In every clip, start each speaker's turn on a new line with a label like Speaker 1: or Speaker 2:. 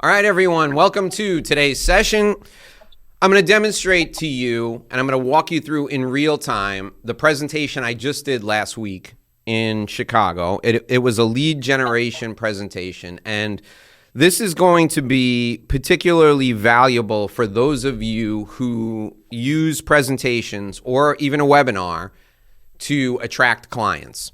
Speaker 1: All right, everyone, welcome to today's session. I'm going to demonstrate to you, and I'm going to walk you through in real time, the presentation I just did last week in Chicago. It was a lead generation presentation, and this is going to be particularly valuable for those of you who use presentations or even a webinar to attract clients.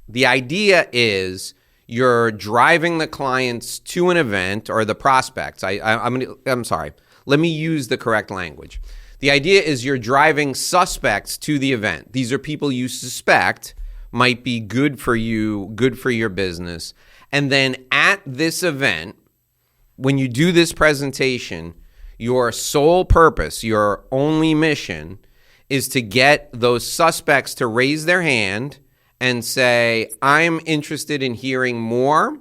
Speaker 1: The idea is you're driving the clients to an event, or the prospects. I'm sorry. Let me use the correct language. The idea is you're driving suspects to the event. These are people you suspect might be good for you, good for your business. And then at this event, when you do this presentation, your sole purpose, your only mission is to get those suspects to raise their hand and say, I'm interested in hearing more.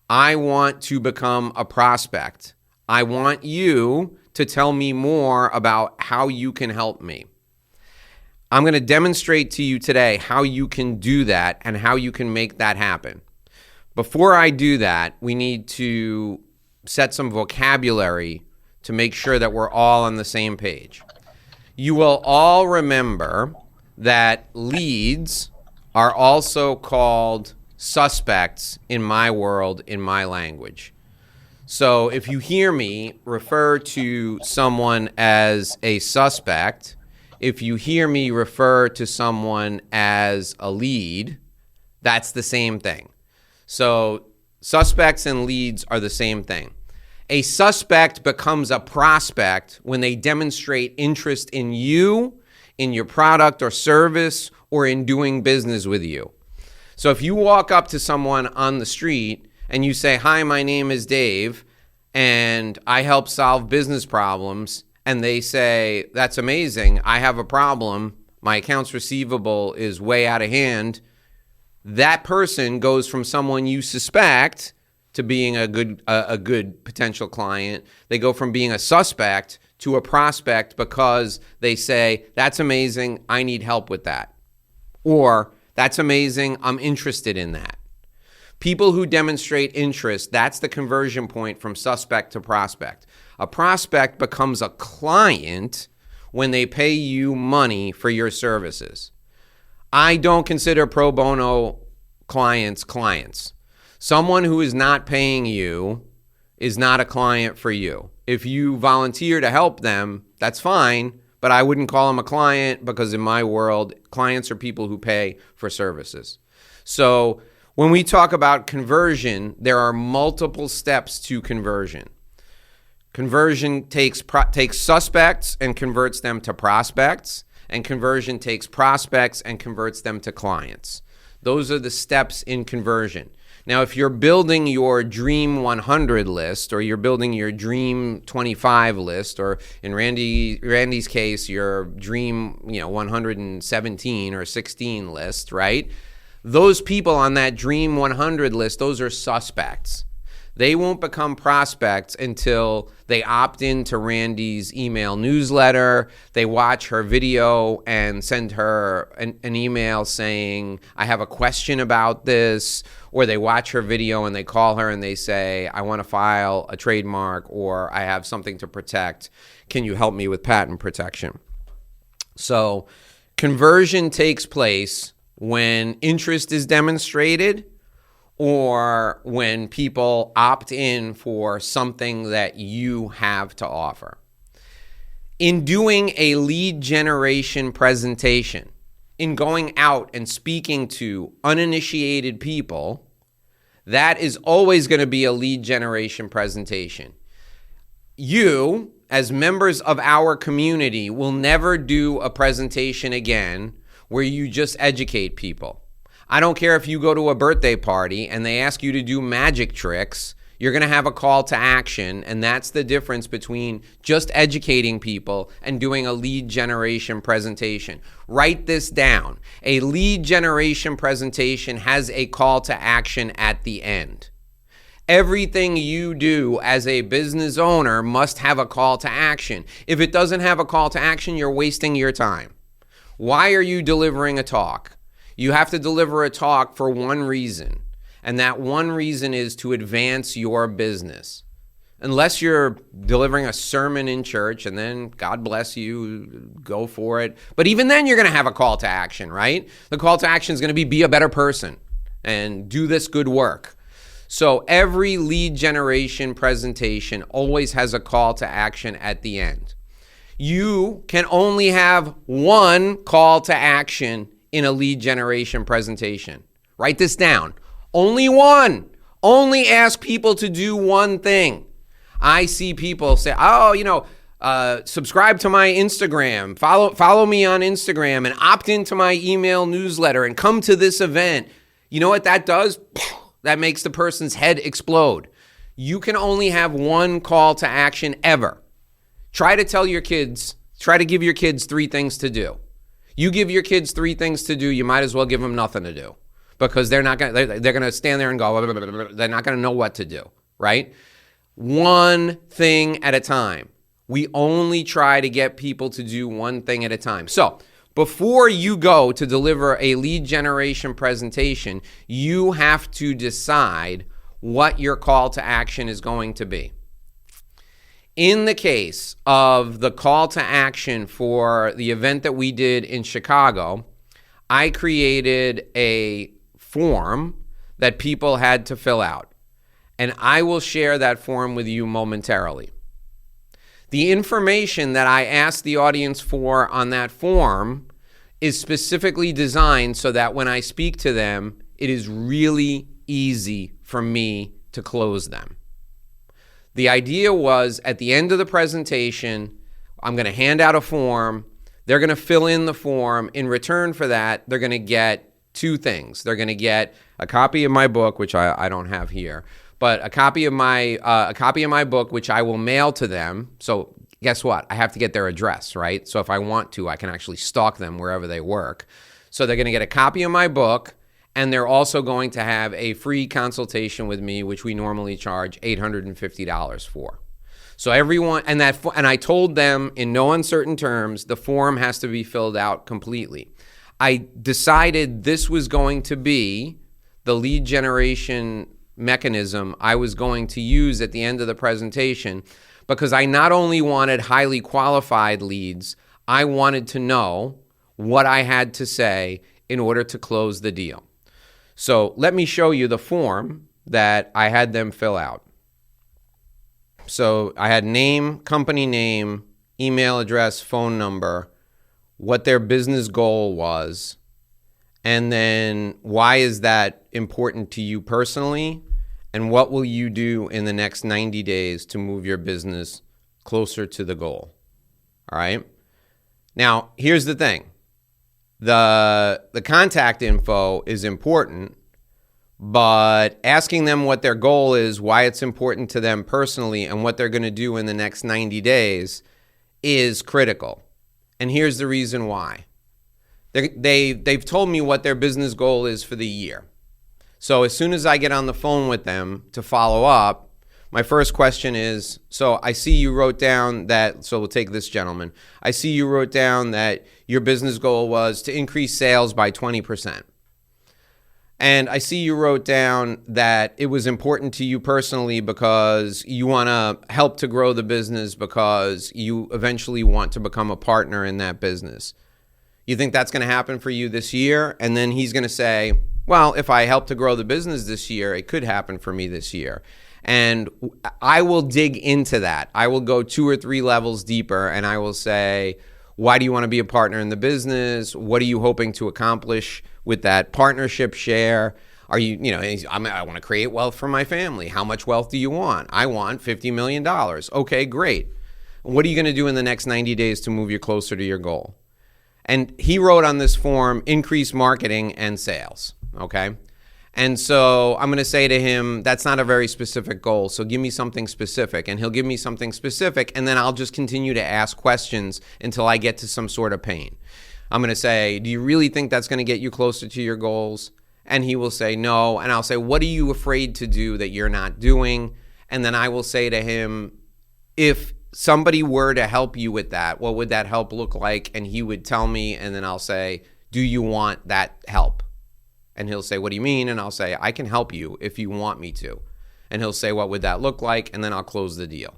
Speaker 1: I want to become a prospect. I want you to tell me more about how you can help me. I'm going to demonstrate to you today how you can do that and how you can make that happen. Before I do that, we need to set some vocabulary to make sure that we're all on the same page. You will all remember that leads are also called suspects in my world, in my language. So if you hear me refer to someone as a suspect, if you hear me refer to someone as a lead, that's the same thing. So suspects and leads are the same thing. A suspect becomes a prospect when they demonstrate interest in you, in your product or service, or in doing business with you. So if you walk up to someone on the street and you say, hi, my name is Dave, and I help solve business problems, and they say, that's amazing, I have a problem, my accounts receivable is way out of hand, that person goes from someone you suspect to being a good potential client. They go from being a suspect to a prospect because they say, that's amazing, I need help with that. Or, that's amazing, I'm interested in that. People who demonstrate interest, that's the conversion point from suspect to prospect. A prospect becomes a client when they pay you money for your services. I don't consider pro bono clients. Someone who is not paying you is not a client for you. If you volunteer to help them, that's fine, but I wouldn't call them a client because in my world, clients are people who pay for services. So when we talk about conversion, there are multiple steps to conversion. Conversion takes suspects and converts them to prospects, and conversion takes prospects and converts them to clients. Those are the steps in conversion. Now, if you're building your Dream 100 list, or you're building your Dream 25 list, or in Randy's case, your Dream 117 or 16 list, right? Those people on that Dream 100 list, those are suspects. They won't become prospects until they opt into Randy's email newsletter, they watch her video and send her an email saying, I have a question about this, or they watch her video and they call her and they say, I want to file a trademark, or I have something to protect. Can you help me with patent protection? So conversion takes place when interest is demonstrated, or when people opt in for something that you have to offer. In doing a lead generation presentation, in going out and speaking to uninitiated people, that is always going to be a lead generation presentation. You, as members of our community, will never do a presentation again where you just educate people. I don't care if you go to a birthday party and they ask you to do magic tricks, you're going to have a call to action, and that's the difference between just educating people and doing a lead generation presentation. Write this down. A lead generation presentation has a call to action at the end. Everything you do as a business owner must have a call to action. If it doesn't have a call to action, you're wasting your time. Why are you delivering a talk? You have to deliver a talk for one reason, and that one reason is to advance your business. unless you're delivering a sermon in church, and then God bless you, go for it. But even then, you're going to have a call to action, right? The call to action is going to be a better person and do this good work. So every lead generation presentation always has a call to action at the end. You can only have one call to action in a lead generation presentation. Write this down. Only one. Only ask people to do one thing. I see people say, subscribe to my Instagram, follow me on Instagram, and opt into my email newsletter and come to this event. You know what that does? That makes the person's head explode. You can only have one call to action ever. Try to give your kids 3 things to do. You give your kids 3 things to do, you might as well give them nothing to do, because they're going to stand there and go, they're not going to know what to do, right? One thing at a time. We only try to get people to do one thing at a time. So before you go to deliver a lead generation presentation, you have to decide what your call to action is going to be. In the case of the call to action for the event that we did in Chicago, I created a form that people had to fill out, and I will share that form with you momentarily. The information that I asked the audience for on that form is specifically designed so that when I speak to them, it is really easy for me to close them. The idea was, at the end of the presentation, I'm going to hand out a form. They're going to fill in the form. In return for that, they're going to get 2 things. They're going to get a copy of my book, which I don't have here, but a copy of my book, which I will mail to them. So guess what? I have to get their address, right? So if I want to, I can actually stalk them wherever they work. So they're going to get a copy of my book, and they're also going to have a free consultation with me, which we normally charge $850 for. So everyone, and I told them in no uncertain terms, the form has to be filled out completely. I decided this was going to be the lead generation mechanism I was going to use at the end of the presentation, because I not only wanted highly qualified leads, I wanted to know what I had to say in order to close the deal. So let me show you the form that I had them fill out. So I had name, company name, email address, phone number, what their business goal was, and then why is that important to you personally, and what will you do in the next 90 days to move your business closer to the goal. All right? Now, here's the thing. The contact info is important, but asking them what their goal is, why it's important to them personally, and what they're going to do in the next 90 days is critical. And here's the reason why. They've told me what their business goal is for the year. So as soon as I get on the phone with them to follow up, my first question is, so I see you wrote down that, so we'll take this gentleman. I see you wrote down that your business goal was to increase sales by 20%. And I see you wrote down that it was important to you personally because you want to help to grow the business because you eventually want to become a partner in that business. You think that's going to happen for you this year? And then he's going to say, well, if I help to grow the business this year, it could happen for me this year. And I will dig into that. I will go 2 or 3 levels deeper, and I will say, why do you want to be a partner in the business? What are you hoping to accomplish with that partnership share? Are you, I want to create wealth for my family. How much wealth do you want? I want $50 million. Okay, great. What are you going to do in the next 90 days to move you closer to your goal? And he wrote on this form, increase marketing and sales, okay? And so I'm going to say to him, that's not a very specific goal, so give me something specific. And he'll give me something specific, and then I'll just continue to ask questions until I get to some sort of pain. I'm going to say, do you really think that's going to get you closer to your goals? And he will say no. And I'll say, what are you afraid to do that you're not doing? And then I will say to him, if somebody were to help you with that, what would that help look like? And he would tell me, and then I'll say, do you want that help? And he'll say, what do you mean? And I'll say, I can help you if you want me to. And he'll say, what would that look like? And then I'll close the deal.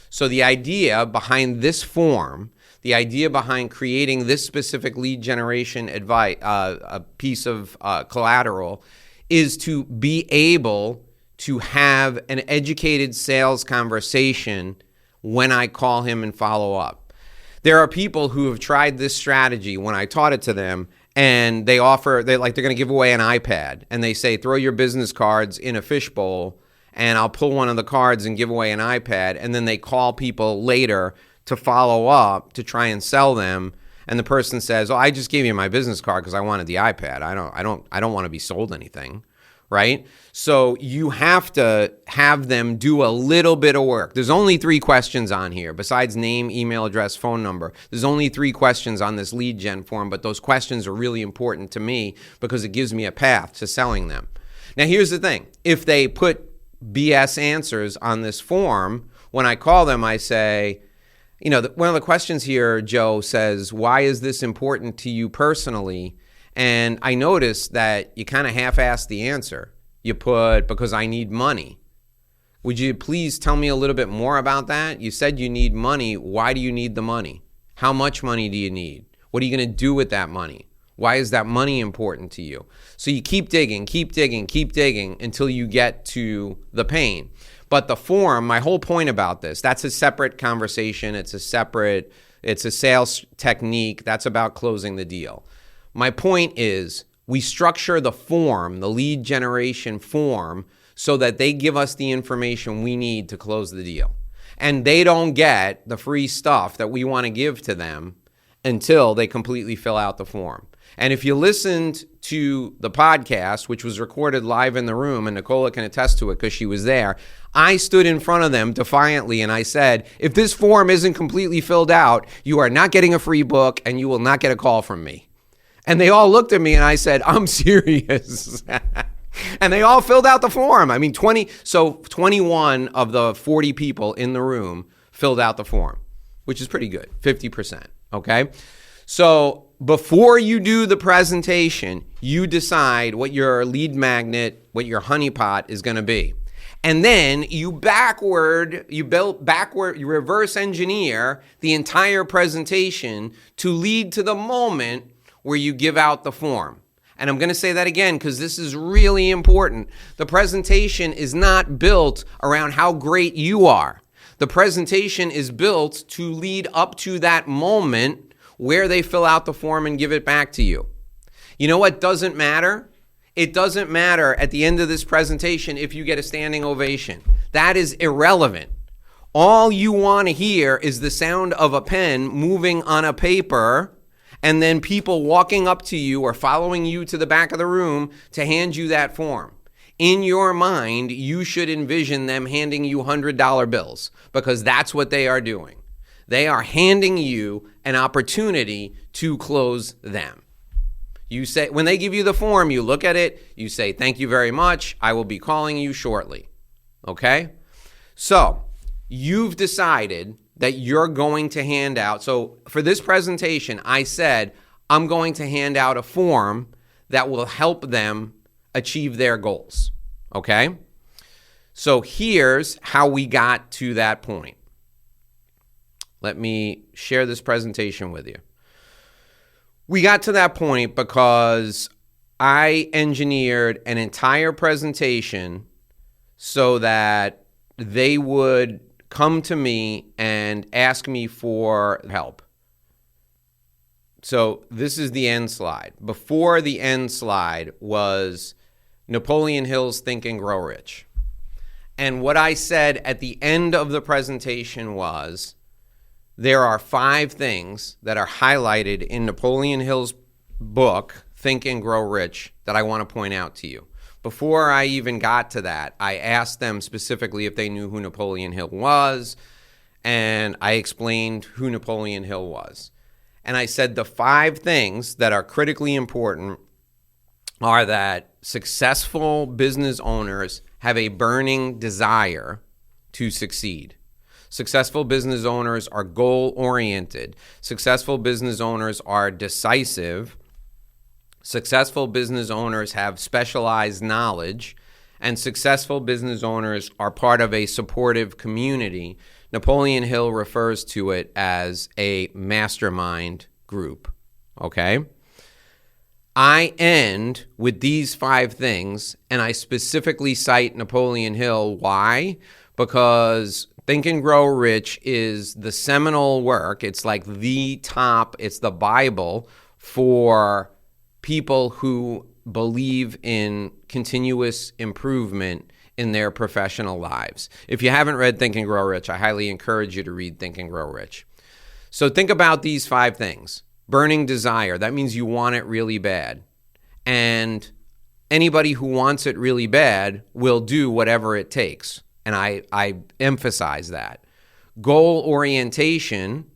Speaker 1: So the idea behind this form, the idea behind creating this specific lead generation advice, a piece of collateral, is to be able to have an educated sales conversation when I call him and follow up. There are people who have tried this strategy when I taught it to them, and they're going to give away an iPad, and they say, throw your business cards in a fishbowl, and I'll pull one of the cards and give away an iPad, and then they call people later to follow up to try and sell them, and the person says, I just gave you my business card because I wanted the iPad. I don't want to be sold anything, right? So you have to have them do a little bit of work. There's only 3 questions on here besides name, email address, phone number. There's only 3 questions on this lead gen form, but those questions are really important to me because it gives me a path to selling them. Now, here's the thing. If they put BS answers on this form, when I call them, I say, one of the questions here, Joe, says, why is this important to you personally? And I noticed that you kind of half-assed the answer. You put, because I need money. Would you please tell me a little bit more about that? You said you need money. Why do you need the money? How much money do you need? What are you going to do with that money? Why is that money important to you? So you keep digging until you get to the pain. But the form, my whole point about this, that's a separate conversation. It's a sales technique. That's about closing the deal. My point is we structure the form, the lead generation form, so that they give us the information we need to close the deal. And they don't get the free stuff that we want to give to them until they completely fill out the form. And if you listened to the podcast, which was recorded live in the room, and Nicola can attest to it because she was there, I stood in front of them defiantly and I said, if this form isn't completely filled out, you are not getting a free book and you will not get a call from me. And they all looked at me and I said, I'm serious. And they all filled out the form. I mean, 21 of the 40 people in the room filled out the form, which is pretty good, 50%, okay? So before you do the presentation, you decide what your lead magnet, what your honeypot is going to be. And then you reverse engineer the entire presentation to lead to the moment where you give out the form. And I'm going to say that again because this is really important. The presentation is not built around how great you are. The presentation is built to lead up to that moment where they fill out the form and give it back to you. You know what doesn't matter? It doesn't matter at the end of this presentation if you get a standing ovation. That is irrelevant. All you want to hear is the sound of a pen moving on a paper and then people walking up to you or following you to the back of the room to hand you that form. In your mind, you should envision them handing you $100 bills because that's what they are doing. They are handing you an opportunity to close them. You say, when they give you the form, you look at it, you say, thank you very much. I will be calling you shortly. Okay? So you've decided that you're going to hand out. So for this presentation, I said, I'm going to hand out a form that will help them achieve their goals. Okay? So here's how we got to that point. Let me share this presentation with you. We got to that point because I engineered an entire presentation so that they would come to me and ask me for help. So this is the end slide. Before the end slide was Napoleon Hill's Think and Grow Rich. And what I said at the end of the presentation was, there are 5 things that are highlighted in Napoleon Hill's book, Think and Grow Rich, that I want to point out to you. Before I even got to that, I asked them specifically if they knew who Napoleon Hill was, and I explained who Napoleon Hill was. And I said the 5 things that are critically important are that successful business owners have a burning desire to succeed. Successful business owners are goal-oriented. Successful business owners are decisive. Successful business owners have specialized knowledge. and successful business owners are part of a supportive community. Napoleon Hill refers to it as a mastermind group, okay? I end with these 5 things, and I specifically cite Napoleon Hill. Why? Because Think and Grow Rich is the seminal work. It's like the top, it's the Bible for people who believe in continuous improvement in their professional lives. If you haven't read Think and Grow Rich, I highly encourage you to read Think and Grow Rich. So think about these 5 things. Burning desire, that means you want it really bad. And anybody who wants it really bad will do whatever it takes. And I emphasize that. Goal orientation,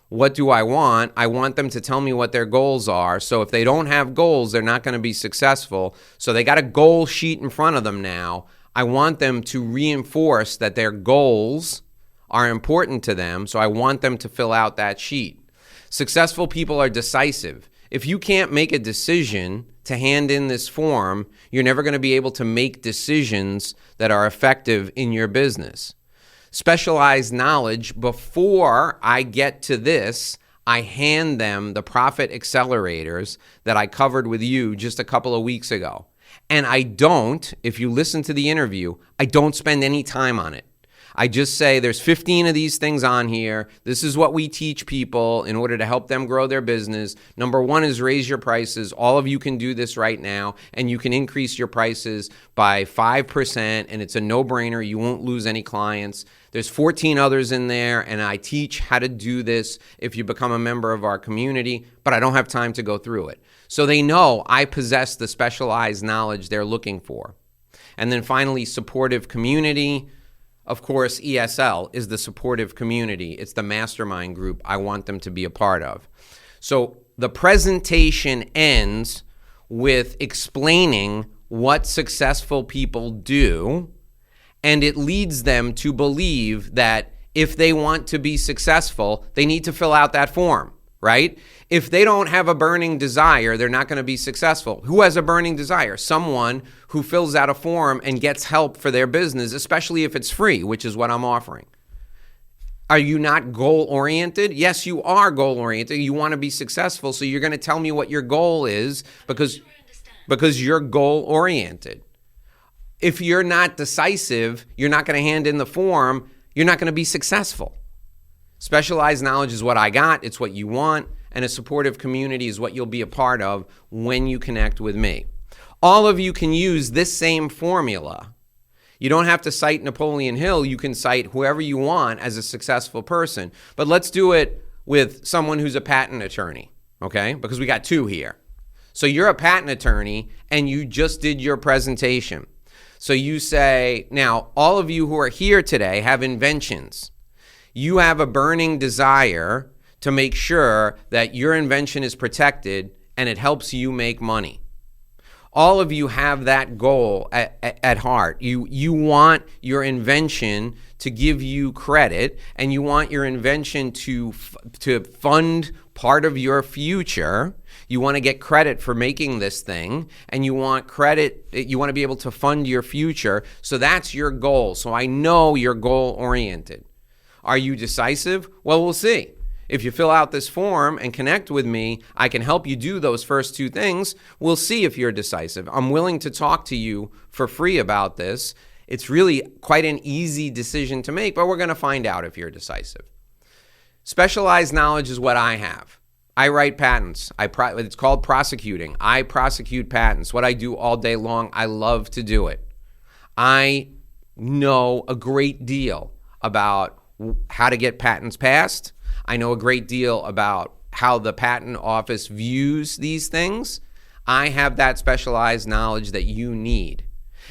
Speaker 1: what do I want? I want them to tell me what their goals are. So if they don't have goals, they're not going to be successful. So they got a goal sheet in front of them now. I want them to reinforce that their goals are important to them. So I want them to fill out that sheet. Successful people are decisive. If you can't make a decision to hand in this form, you're never going to be able to make decisions that are effective in your business. Specialized knowledge, before I get to this, I hand them the profit accelerators that I covered with you just a couple of weeks ago. And I don't, if you listen to the interview, I don't spend any time on it. I just say there's 15 of these things on here. This is what we teach people in order to help them grow their business. Number 1 is raise your prices. All of you can do this right now, and you can increase your prices by 5%, and it's a no-brainer. You won't lose any clients. There's 14 others in there, and I teach how to do this if you become a member of our community, but I don't have time to go through it. So they know I possess the specialized knowledge they're looking for. And then finally, supportive community. Of course, ESL is the supportive community. It's the mastermind group I want them to be a part of. So the presentation ends with explaining what successful people do, and it leads them to believe that if they want to be successful, they need to fill out that form, right? If they don't have a burning desire, they're not going to be successful. Who has a burning desire? Someone who fills out a form and gets help for their business, especially if it's free, which is what I'm offering. Are you not goal-oriented? Yes, you are goal-oriented. You want to be successful, so you're going to tell me what your goal is because you're goal-oriented. If you're not decisive, you're not going to hand in the form, you're not going to be successful. Specialized knowledge is what I got. It's what you want. And a supportive community is what you'll be a part of when you connect with me. All of you can use this same formula. You don't have to cite Napoleon Hill. You can cite whoever you want as a successful person. But let's do it with someone who's a patent attorney, okay? Because we got 2 here. So you're a patent attorney and you just did your presentation. So you say, now, all of you who are here today have inventions. You have a burning desire to make sure that your invention is protected and it helps you make money. All of you have that goal at heart. You want your invention to give you credit, and you want your invention to fund part of your future. You want to get credit for making this thing, and you want credit. You want to be able to fund your future. So that's your goal. So I know you're goal-oriented. Are you decisive? Well, we'll see. If you fill out this form and connect with me, I can help you do those first 2 things. We'll see if you're decisive. I'm willing to talk to you for free about this. It's really quite an easy decision to make, but we're going to find out if you're decisive. Specialized knowledge is what I have. I write patents. It's called prosecuting. I prosecute patents. What I do all day long, I love to do it. I know a great deal about how to get patents passed. I know a great deal about how the patent office views these things. I have that specialized knowledge that you need.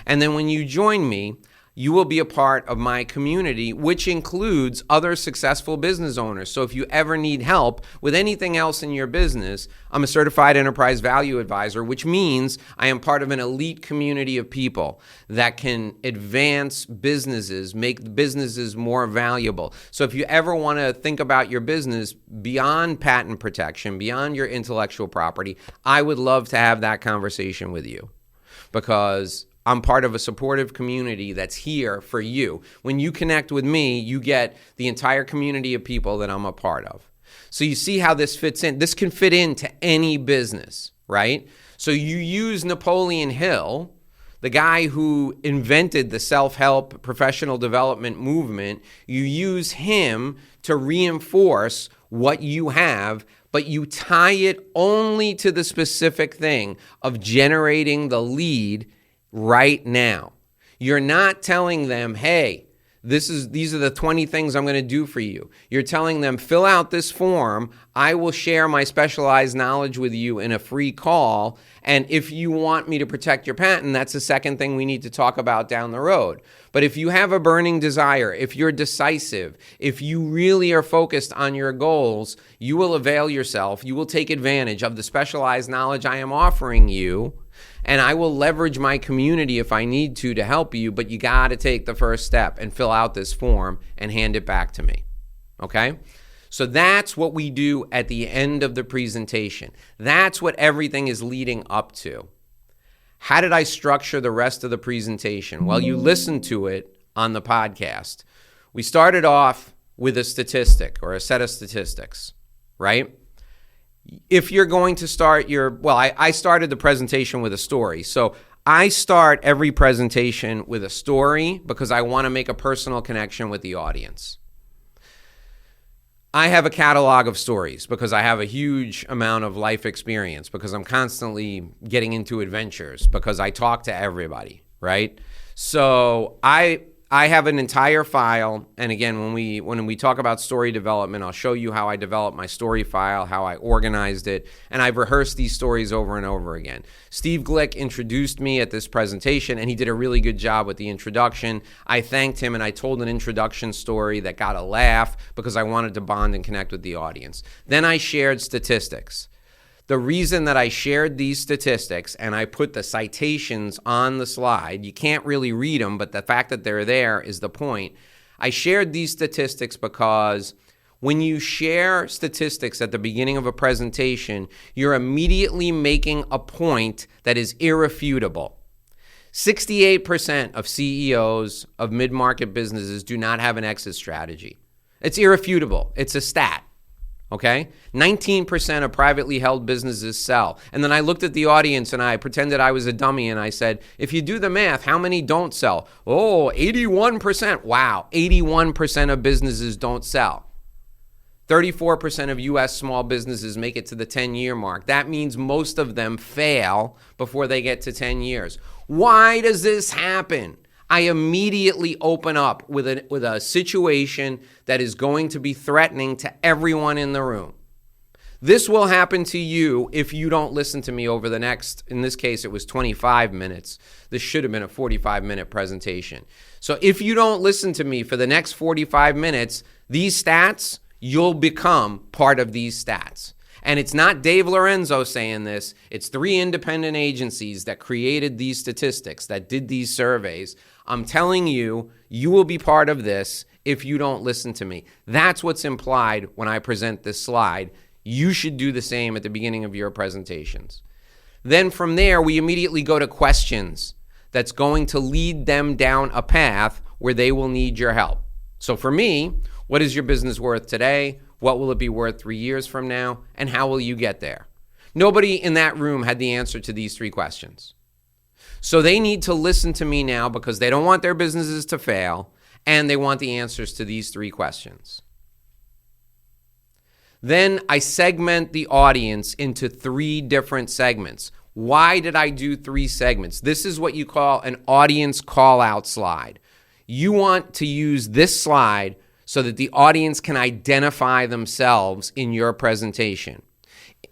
Speaker 1: And then when you join me, you will be a part of my community, which includes other successful business owners. So if you ever need help with anything else in your business, I'm a certified enterprise value advisor, which means I am part of an elite community of people that can advance businesses, make businesses more valuable. So if you ever want to think about your business beyond patent protection, beyond your intellectual property, I would love to have that conversation with you, because I'm part of a supportive community that's here for you. When you connect with me, you get the entire community of people that I'm a part of. So you see how this fits in. This can fit into any business, right? So you use Napoleon Hill, the guy who invented the self-help professional development movement. You use him to reinforce what you have, but you tie it only to the specific thing of generating the lead right now. You're not telling them, hey, these are the 20 things I'm going to do for you. You're telling them, fill out this form. I will share my specialized knowledge with you in a free call. And if you want me to protect your patent, that's the second thing we need to talk about down the road. But if you have a burning desire, if you're decisive, if you really are focused on your goals, you will avail yourself. You will take advantage of the specialized knowledge I am offering you. And I will leverage my community if I need to help you, but you got to take the first step and fill out this form and hand it back to me, okay? So that's what we do at the end of the presentation. That's what everything is leading up to. How did I structure the rest of the presentation? Well, you listened to it on the podcast. We started off with a statistic or a set of statistics, right? If you're going to start I started the presentation with a story. So I start every presentation with a story because I want to make a personal connection with the audience. I have a catalog of stories because I have a huge amount of life experience, because I'm constantly getting into adventures, because I talk to everybody, right? So I have an entire file, and again, when we talk about story development, I'll show you how I developed my story file, how I organized it, and I've rehearsed these stories over and over again. Steve Glick introduced me at this presentation, and he did a really good job with the introduction. I thanked him, and I told an introduction story that got a laugh because I wanted to bond and connect with the audience. Then I shared statistics. The reason that I shared these statistics and I put the citations on the slide, you can't really read them, but the fact that they're there is the point. I shared these statistics because when you share statistics at the beginning of a presentation, you're immediately making a point that is irrefutable. 68% of CEOs of mid-market businesses do not have an exit strategy. It's irrefutable. It's a stat. Okay? 19% of privately held businesses sell. And then I looked at the audience and I pretended I was a dummy and I said, if you do the math, how many don't sell? Oh, 81%. Wow, 81% of businesses don't sell. 34% of U.S. small businesses make it to the 10-year mark. That means most of them fail before they get to 10 years. Why does this happen? I immediately open up with a situation that is going to be threatening to everyone in the room. This will happen to you if you don't listen to me over the next, in this case, it was 25 minutes. This should have been a 45-minute presentation. So if you don't listen to me for the next 45 minutes, these stats, you'll become part of these stats. And it's not Dave Lorenzo saying this. It's 3 independent agencies that created these statistics, that did these surveys. I'm telling you, you will be part of this if you don't listen to me. That's what's implied when I present this slide. You should do the same at the beginning of your presentations. Then from there, we immediately go to questions that's going to lead them down a path where they will need your help. So for me, what is your business worth today? What will it be worth 3 years from now? And how will you get there? Nobody in that room had the answer to these 3 questions. So they need to listen to me now because they don't want their businesses to fail and they want the answers to these 3 questions. Then I segment the audience into 3 different segments. Why did I do 3 segments? This is what you call an audience call-out slide. You want to use this slide so that the audience can identify themselves in your presentation.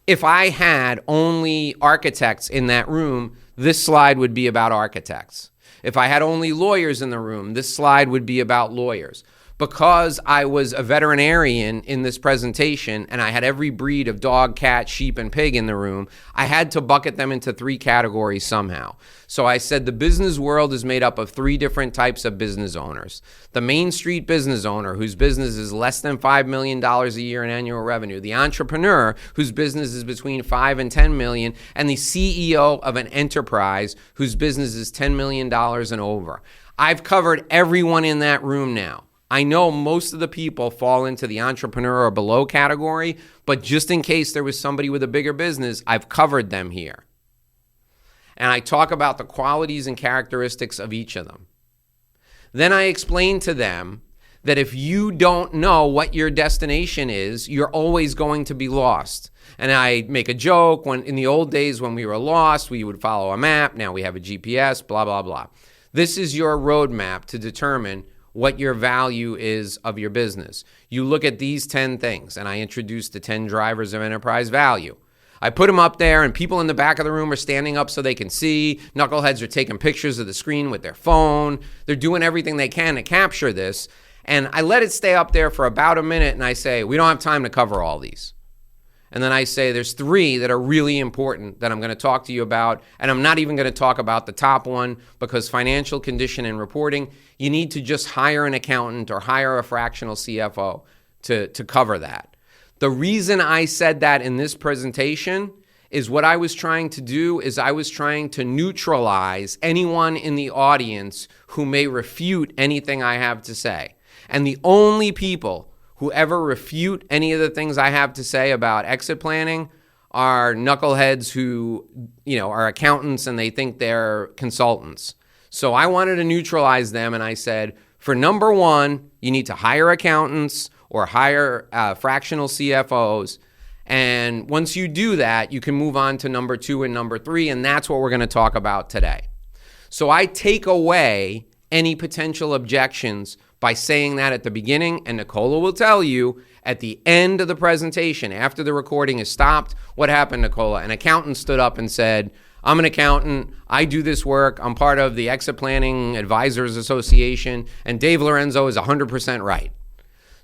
Speaker 1: If I had only architects in that room, this slide would be about architects. If I had only lawyers in the room, this slide would be about lawyers. Because I was a veterinarian in this presentation and I had every breed of dog, cat, sheep, and pig in the room, I had to bucket them into 3 categories somehow. So I said the business world is made up of 3 different types of business owners. The Main Street business owner, whose business is less than $5 million a year in annual revenue. The entrepreneur, whose business is between $5 and $10 million. And the CEO of an enterprise, whose business is $10 million and over. I've covered everyone in that room now. I know most of the people fall into the entrepreneur or below category, but just in case there was somebody with a bigger business, I've covered them here. And I talk about the qualities and characteristics of each of them. Then I explain to them that if you don't know what your destination is, you're always going to be lost. And I make a joke, when in the old days when we were lost, we would follow a map. Now we have a GPS, blah, blah, blah. This is your roadmap to determine what your value is of your business. You look at these 10 things, and I introduce the 10 drivers of enterprise value. I put them up there, and people in the back of the room are standing up so they can see. Knuckleheads are taking pictures of the screen with their phone. They're doing everything they can to capture this. And I let it stay up there for about a minute, and I say, we don't have time to cover all these. And then I say, there's 3 that are really important that I'm going to talk to you about. And I'm not even going to talk about the top one, because financial condition and reporting, you need to just hire an accountant or hire a fractional CFO to cover that. The reason I said that in this presentation is what I was trying to do is I was trying to neutralize anyone in the audience who may refute anything I have to say. And the only people who ever refute any of the things I have to say about exit planning are knuckleheads who, are accountants and they think they're consultants. So I wanted to neutralize them, and I said, for number 1, you need to hire accountants or hire fractional CFOs. And once you do that, you can move on to number 2 and number 3, and that's what we're going to talk about today. So I take away any potential objections by saying that at the beginning, and Nicola will tell you at the end of the presentation, after the recording is stopped, what happened, Nicola? An accountant stood up and said, I'm an accountant, I do this work, I'm part of the Exit Planning Advisors Association, and Dave Lorenzo is 100% right.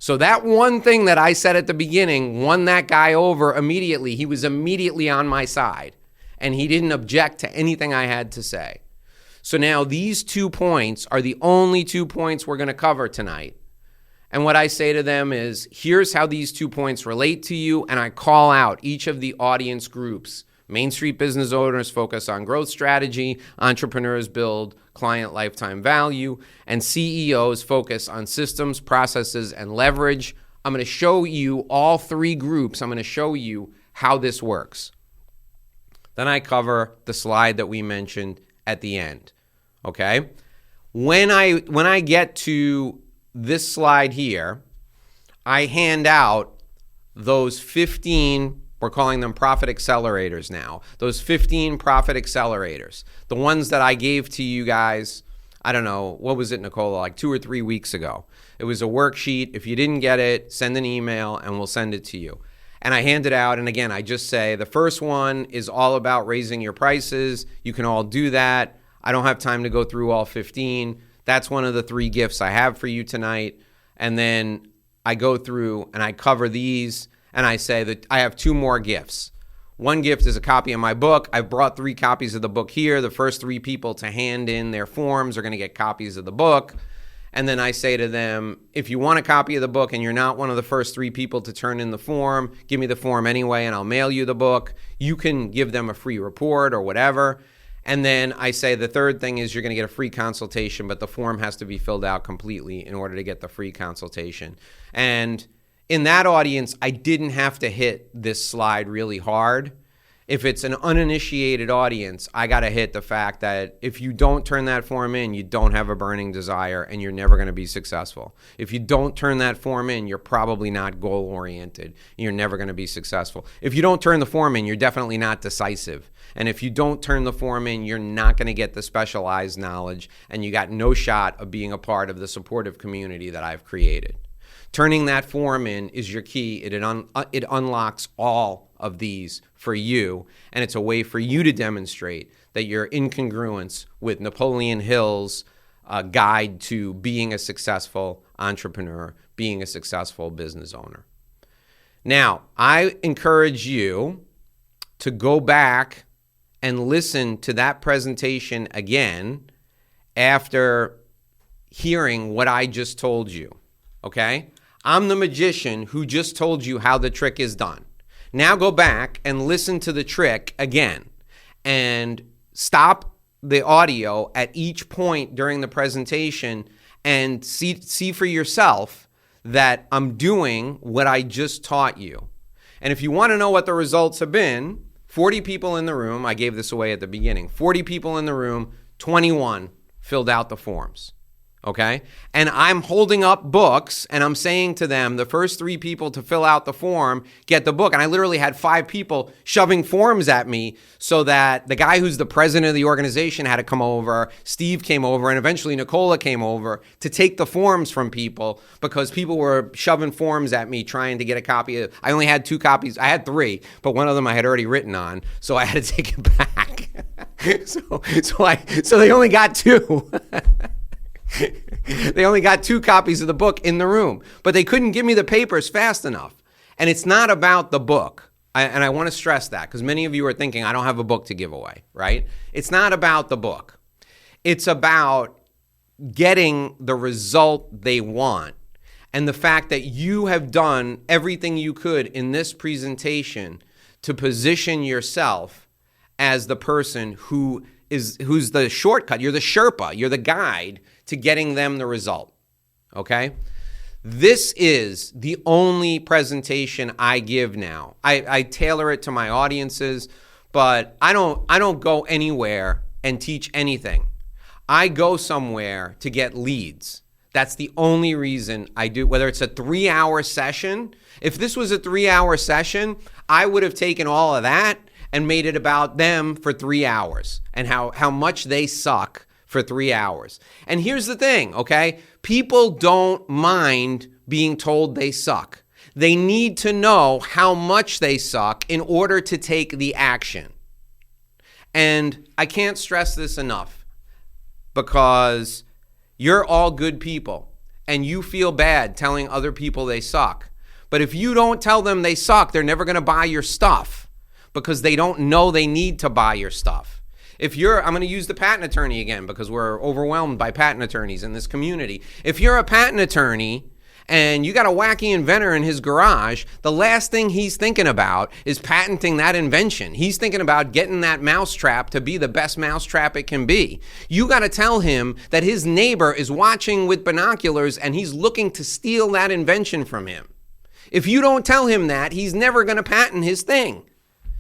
Speaker 1: So that one thing that I said at the beginning won that guy over immediately. He was immediately on my side, and he didn't object to anything I had to say. So now these 2 points are the only 2 points we're going to cover tonight. And what I say to them is, here's how these 2 points relate to you, and I call out each of the audience groups. Main Street business owners focus on growth strategy, entrepreneurs build client lifetime value, and CEOs focus on systems, processes, and leverage. I'm going to show you all 3 groups. I'm going to show you how this works. Then I cover the slide that we mentioned at the end. Okay? When I get to this slide here, I hand out those 15, we're calling them profit accelerators now, those 15 profit accelerators, the ones that I gave to you guys, I don't know, what was it, Nicola, like 2 or 3 weeks ago. It was a worksheet. If you didn't get it, send an email and we'll send it to you. And I hand it out, and again, I just say the first one is all about raising your prices. You can all do that. I don't have time to go through all 15. That's one of the 3 gifts I have for you tonight. And then I go through and I cover these, and I say that I have 2 more gifts. One gift is a copy of my book. I've brought 3 copies of the book here. The first 3 people to hand in their forms are going to get copies of the book. And then I say to them, if you want a copy of the book and you're not one of the first 3 people to turn in the form, give me the form anyway and I'll mail you the book. You can give them a free report or whatever. And then I say the third thing is you're going to get a free consultation, but the form has to be filled out completely in order to get the free consultation. And in that audience, I didn't have to hit this slide really hard. If it's an uninitiated audience, I got to hit the fact that if you don't turn that form in, you don't have a burning desire and you're never going to be successful. If you don't turn that form in, you're probably not goal-oriented. You're never going to be successful. If you don't turn the form in, you're definitely not decisive. And if you don't turn the form in, you're not going to get the specialized knowledge, and you got no shot of being a part of the supportive community that I've created. Turning that form in is your key. It unlocks all of these for you, and it's a way for you to demonstrate that you're in congruence with Napoleon Hill's guide to being a successful entrepreneur, being a successful business owner. Now, I encourage you to go back and listen to that presentation again after hearing what I just told you, okay? I'm the magician who just told you how the trick is done. Now go back and listen to the trick again and stop the audio at each point during the presentation and see for yourself that I'm doing what I just taught you. And if you want to know what the results have been, 40 people in the room, I gave this away at the beginning, 40 people in the room, 21 filled out the forms. Okay? And I'm holding up books and I'm saying to them, the first 3 people to fill out the form get the book. And I literally had 5 people shoving forms at me so that the guy who's the president of the organization had to come over, Steve came over, and eventually Nicola came over to take the forms from people because people were shoving forms at me trying to get a copy of. I only had 2 copies. I had 3, but one of them I had already written on, so I had to take it back. so they only got 2. They only got 2 copies of the book in the room, but they couldn't give me the papers fast enough. And it's not about the book. And I want to stress that because many of you are thinking, I don't have a book to give away, right? It's not about the book. It's about getting the result they want. And the fact that you have done everything you could in this presentation to position yourself as the person who's the shortcut. You're the Sherpa. You're the guide to getting them the result, okay? This is the only presentation I give now. I tailor it to my audiences, but I don't go anywhere and teach anything. I go somewhere to get leads. That's the only reason I do, whether it's a 3-hour session. If this was a 3-hour session, I would have taken all of that and made it about them for 3 hours and how much they suck for 3 hours. And here's the thing, okay? People don't mind being told they suck. They need to know how much they suck in order to take the action. And I can't stress this enough because you're all good people and you feel bad telling other people they suck. But if you don't tell them they suck, they're never going to buy your stuff because they don't know they need to buy your stuff. I'm going to use the patent attorney again because we're overwhelmed by patent attorneys in this community. If you're a patent attorney and you got a wacky inventor in his garage, the last thing he's thinking about is patenting that invention. He's thinking about getting that mousetrap to be the best mousetrap it can be. You got to tell him that his neighbor is watching with binoculars and he's looking to steal that invention from him. If you don't tell him that, he's never going to patent his thing.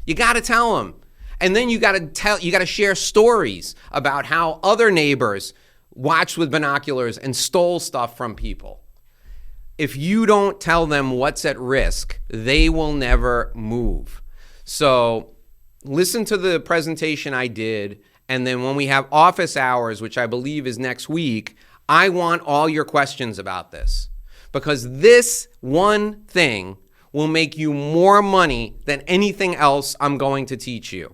Speaker 1: You got to tell him. And then you got to share stories about how other neighbors watched with binoculars and stole stuff from people. If you don't tell them what's at risk, they will never move. So listen to the presentation I did, and then when we have office hours, which I believe is next week, I want all your questions about this. Because this one thing will make you more money than anything else I'm going to teach you.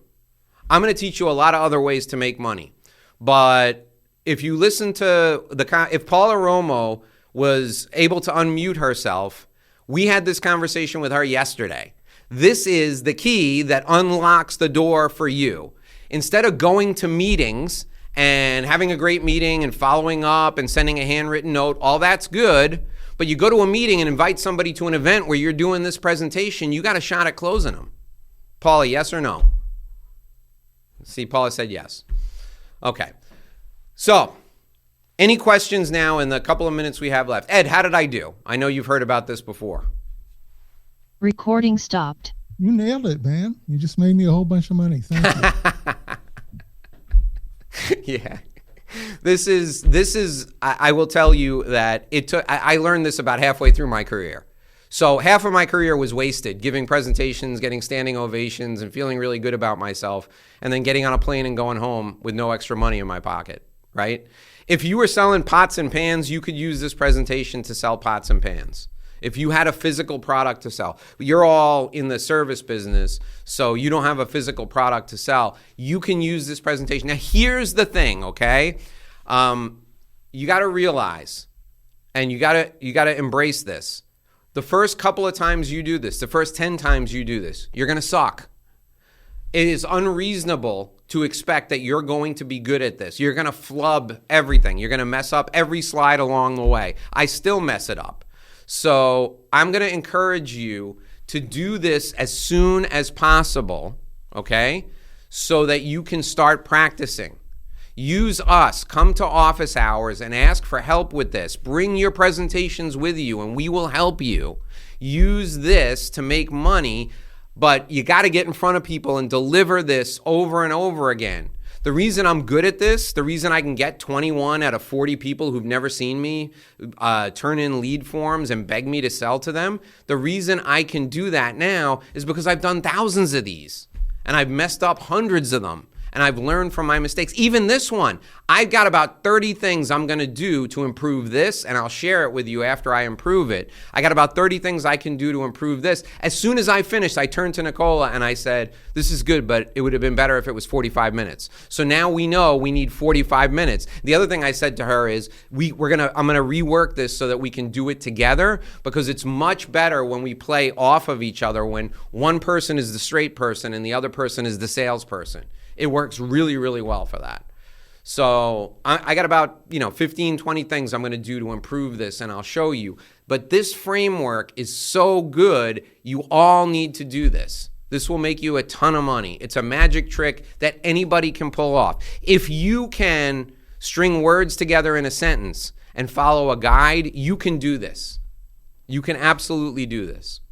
Speaker 1: I'm going to teach you a lot of other ways to make money. But if you listen to if Paula Romo was able to unmute herself, we had this conversation with her yesterday. This is the key that unlocks the door for you. Instead of going to meetings and having a great meeting and following up and sending a handwritten note, all that's good. But you go to a meeting and invite somebody to an event where you're doing this presentation, you got a shot at closing them. Paula, yes or no? See, Paula said yes. Okay. So, any questions now in the couple of minutes we have left? Ed, how did I do? I know you've heard about this before.
Speaker 2: Recording stopped.
Speaker 3: You nailed it, man. You just made me a whole bunch of money. Thank
Speaker 1: you. Yeah. This is, I will tell you that I learned this about halfway through my career. So half of my career was wasted giving presentations, getting standing ovations, and feeling really good about myself, and then getting on a plane and going home with no extra money in my pocket, right? If you were selling pots and pans, you could use this presentation to sell pots and pans. If you had a physical product to sell, you're all in the service business, so you don't have a physical product to sell, you can use this presentation. Now, here's the thing, okay? You got to realize and you gotta embrace this. The first couple of times you do this, the first 10 times you do this, you're going to suck. It is unreasonable to expect that you're going to be good at this. You're going to flub everything. You're going to mess up every slide along the way. I still mess it up. So I'm going to encourage you to do this as soon as possible, okay, so that you can start practicing. Use us. Come to office hours and ask for help with this. Bring your presentations with you and we will help you. Use this to make money, but you got to get in front of people and deliver this over and over again. The reason I'm good at this, the reason I can get 21 out of 40 people who've never seen me turn in lead forms and beg me to sell to them, the reason I can do that now is because I've done thousands of these and I've messed up hundreds of them. And I've learned from my mistakes. Even this one, I've got about 30 things I'm going to do to improve this, and I'll share it with you after I improve it. I got about 30 things I can do to improve this. As soon as I finished, I turned to Nicola and I said, this is good, but it would have been better if it was 45 minutes. So now we know we need 45 minutes. The other thing I said to her is, I'm going to rework this so that we can do it together, because it's much better when we play off of each other, when one person is the straight person and the other person is the salesperson. It works really, really well for that. So I got about 15, 20 things I'm going to do to improve this, and I'll show you. But this framework is so good, you all need to do this. This will make you a ton of money. It's a magic trick that anybody can pull off. If you can string words together in a sentence and follow a guide, you can do this. You can absolutely do this.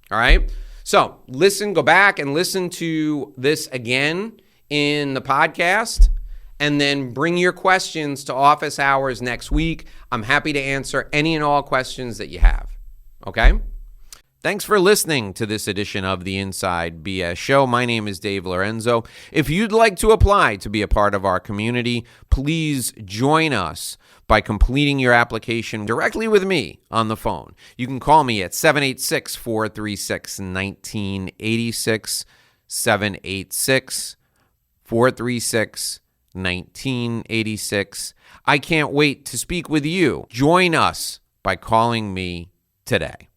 Speaker 1: All right? So go back and listen to this again in the podcast, and then bring your questions to office hours next week. I'm happy to answer any and all questions that you have. Okay? Thanks for listening to this edition of the Inside BS Show. My name is Dave Lorenzo. If you'd like to apply to be a part of our community, please join us by completing your application directly with me on the phone. You can call me at 786-436-1986, 786-436-1986. I can't wait to speak with you. Join us by calling me today.